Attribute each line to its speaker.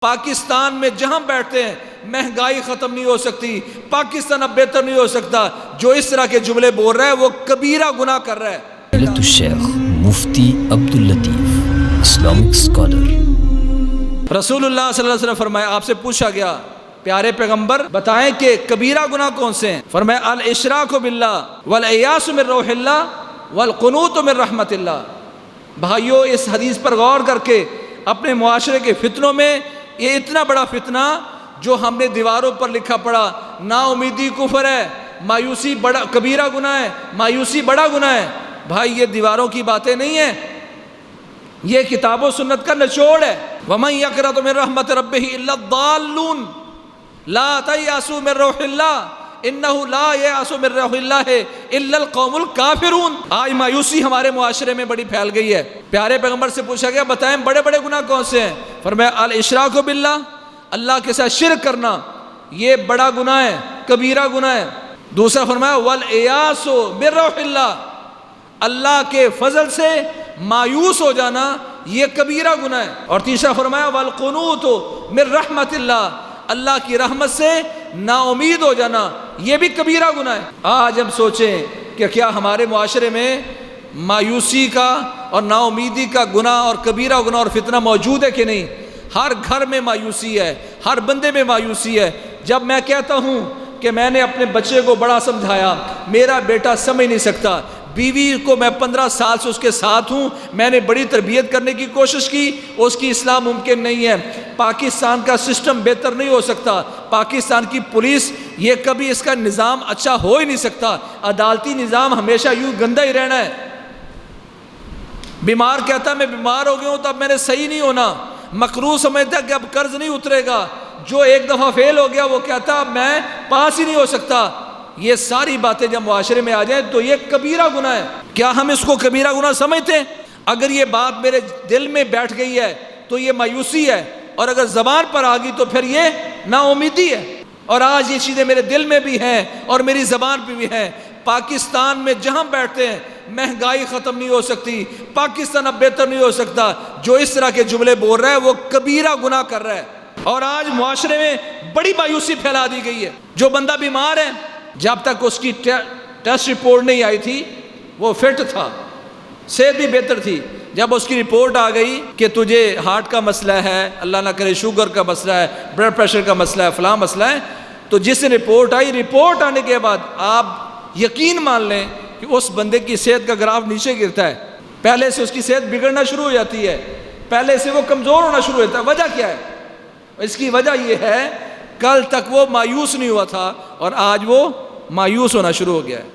Speaker 1: پاکستان میں جہاں بیٹھتے ہیں مہنگائی ختم نہیں ہو سکتی، پاکستان اب بہتر نہیں ہو سکتا، جو اس طرح کے جملے بول رہا ہے وہ کبیرہ گناہ کر رہا ہے۔
Speaker 2: فضیلت الشیخ مفتی عبداللطیف اسلامک اسکالر۔
Speaker 1: رسول اللہ صلی اللہ علیہ وسلم فرمایا، آپ سے پوچھا گیا پیارے پیغمبر بتائیں کہ کبیرہ گناہ کون سے ہیں؟ فرمایا الاشراک باللہ والعیاذ من روح اللہ والقنوط من رحمت اللہ۔ بھائیو اس حدیث پر غور کر کے اپنے معاشرے کے فتنوں میں یہ اتنا بڑا فتنہ جو ہم نے دیواروں پر لکھا پڑا، نا امیدی کفر ہے، مایوسی بڑا کبیرہ گناہ ہے، مایوسی بڑا گناہ ہے۔ بھائی یہ دیواروں کی باتیں نہیں ہیں، یہ کتاب و سنت کا نچوڑ ہے۔ وَمَن يَقْنَطُ مِن رَحْمَتِ رَبِّهِ إِلَّا الضَّالُّونَ لَا تَيْأَسُوا مِن رَوْحِ اللَّهِ إِنَّهُ لَا يَيْأَسُ مِن رَوْحِ اللَّهِ إِلَّا الْقَوْمُ الْكَافِرُونَ۔ آج مایوسی ہمارے معاشرے میں بڑی پھیل گئی ہے۔ پیارے پیغمبر سے پوچھا گیا بتائیں بڑے بڑے گناہ کون سے ہیں؟ فرمایا الاشراک باللہ، اللہ کے ساتھ شرک کرنا یہ بڑا گناہ ہے، کبیرہ گناہ ہے۔ دوسرا فرمایا والعیاذ من روح اللہ، اللہ کے فضل سے مایوس ہو جانا یہ کبیرہ گناہ ہے۔ اور تیسرا فرمایا والقنوط من رحمت اللہ، اللہ کی رحمت سے نا امید ہو جانا یہ بھی کبیرہ گناہ ہے۔ آج ہم سوچیں کہ کیا ہمارے معاشرے میں مایوسی کا اور نا امیدی کا گناہ اور کبیرہ گناہ اور فتنہ موجود ہے کہ نہیں؟ ہر گھر میں مایوسی ہے، ہر بندے میں مایوسی ہے۔ جب میں کہتا ہوں کہ میں نے اپنے بچے کو بڑا سمجھایا، میرا بیٹا سمجھ نہیں سکتا، بیوی کو میں 15 سال سے اس کے ساتھ ہوں، میں نے بڑی تربیت کرنے کی کوشش کی، اس کی اصلاح ممکن نہیں ہے، پاکستان کا سسٹم بہتر نہیں ہو سکتا، پاکستان کی پولیس یہ کبھی اس کا نظام اچھا ہو ہی نہیں سکتا، عدالتی نظام ہمیشہ یوں گندا ہی رہنا ہے۔ بیمار کہتا میں بیمار ہو گیا ہوں تو اب میں نے صحیح نہیں ہونا، مقروض سمجھتا کہ اب قرض نہیں اترے گا، جو ایک دفعہ فیل ہو گیا وہ کہتا اب میں پاس ہی نہیں ہو سکتا۔ یہ ساری باتیں جب معاشرے میں آ جائیں تو یہ کبیرہ گناہ ہے۔ کیا ہم اس کو کبیرہ گناہ سمجھتے ہیں؟ اگر یہ بات میرے دل میں بیٹھ گئی ہے تو یہ مایوسی ہے، اور اگر زبان پر آ گئی تو پھر یہ نا امیدی ہے۔ اور آج یہ چیزیں میرے دل میں بھی ہیں اور میری زبان پہ بھی ہیں۔ پاکستان میں جہاں بیٹھتے ہیں مہنگائی ختم نہیں ہو سکتی، پاکستان اب بہتر نہیں ہو سکتا، جو اس طرح کے جملے بول رہا ہے وہ کبیرہ گناہ کر رہا ہے۔ اور آج معاشرے میں بڑی مایوسی پھیلا دی گئی ہے۔ جو بندہ بیمار ہے جب تک اس کی ٹیسٹ رپورٹ نہیں آئی تھی وہ فٹ تھا، صحت بھی بہتر تھی، جب اس کی رپورٹ آ گئی کہ تجھے ہارٹ کا مسئلہ ہے، اللہ نہ کرے شوگر کا مسئلہ ہے، بلڈ پریشر کا مسئلہ ہے، فلاں مسئلہ ہے، تو جس رپورٹ آئی، رپورٹ آنے کے بعد آپ یقین مان لیں کہ اس بندے کی صحت کا گراف نیچے گرتا ہے، پہلے سے اس کی صحت بگڑنا شروع ہو جاتی ہے، پہلے سے وہ کمزور ہونا شروع ہوتا ہے۔ وجہ کیا ہے؟ اس کی وجہ یہ ہے کل تک وہ مایوس نہیں ہوا تھا اور آج وہ مایوس ہونا شروع ہو گیا ہے۔